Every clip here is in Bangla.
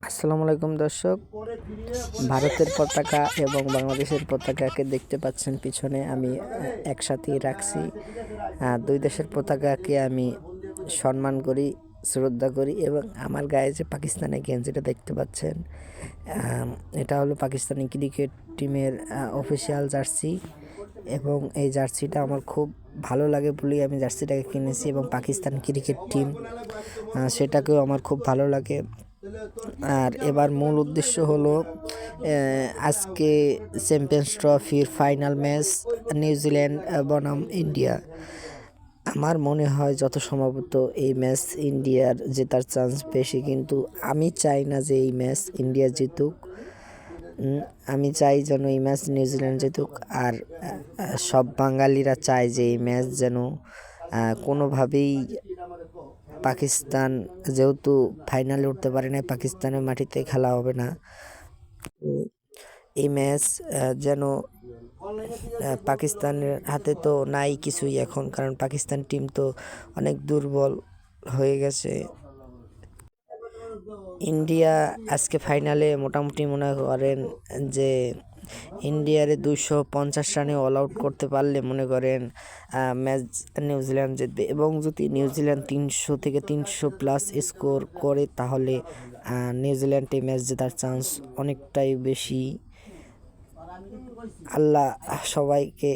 আসসালামু আলাইকুম দর্শক, ভারতের পতাকা এবং বাংলাদেশের পতাকাকে দেখতে পাচ্ছেন পিছনে। আমি একসাথেই রাখছি। দুই দেশের পতাকাকে আমি সম্মান করি, শ্রদ্ধা করি এবং আমার গায়ে যে পাকিস্তানের গেঞ্জিটা দেখতে পাচ্ছেন, এটা হলো পাকিস্তানি ক্রিকেট টিমের অফিসিয়াল জার্সি এবং এই জার্সিটা আমার খুব ভালো লাগে বলেই আমি জার্সিটাকে কিনেছি এবং পাকিস্তান ক্রিকেট টিম সেটাকেও আমার খুব ভালো লাগে। আর এবার মূল উদ্দেশ্য হলো আজকে চ্যাম্পিয়ন্স ট্রফির ফাইনাল ম্যাচ নিউজিল্যান্ড বনাম ইন্ডিয়া। আমার মনে হয় যত সম্ভবত এই ম্যাচ ইন্ডিয়ার জেতার চান্স বেশি, কিন্তু আমি চাই না যে এই ম্যাচ ইন্ডিয়া জিতুক। আমি চাই যেন এই ম্যাচ নিউজিল্যান্ড জিতুক। আর সব বাঙালিরা চায় যে এই ম্যাচ যেন কোনোভাবেই পাকিস্তান, যেহেতু ফাইনালে উঠতে পারে না, পাকিস্তানের মাটিতে খেলা হবে না। এই ম্যাচ যেন পাকিস্তানের হাতে তো নাই কিছুই এখন, কারণ পাকিস্তান টিম তো অনেক দুর্বল হয়ে গেছে। ইন্ডিয়া আজকে ফাইনালে মোটামুটি মনে করেন যে ইন্ডিয়ারে 250 রানে অল আউট করতে পারলে মনে করেন ম্যাচ নিউজিল্যান্ড জিতবে। এবং যদি নিউজিল্যান্ড 300 থেকে 300+ স্কোর করে তাহলে নিউজিল্যান্ডে ম্যাচ জেতার চান্স অনেকটাই বেশি। আল্লাহ সবাইকে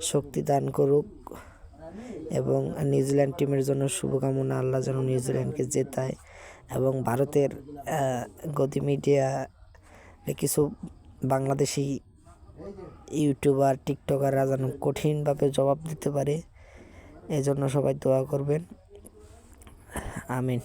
শক্তি দান করুক এবং নিউজিল্যান্ড টিমের জন্য শুভকামনা। আল্লাহ যেন নিউজিল্যান্ডকে জেতায় এবং ভারতের গদি মিডিয়া কিছু বাংলাদেশি ইউটিউবার টিকটকাররা যেন কঠিনভাবে জবাব দিতে পারে, এজন্য সবাই দোয়া করবেন। আমিন।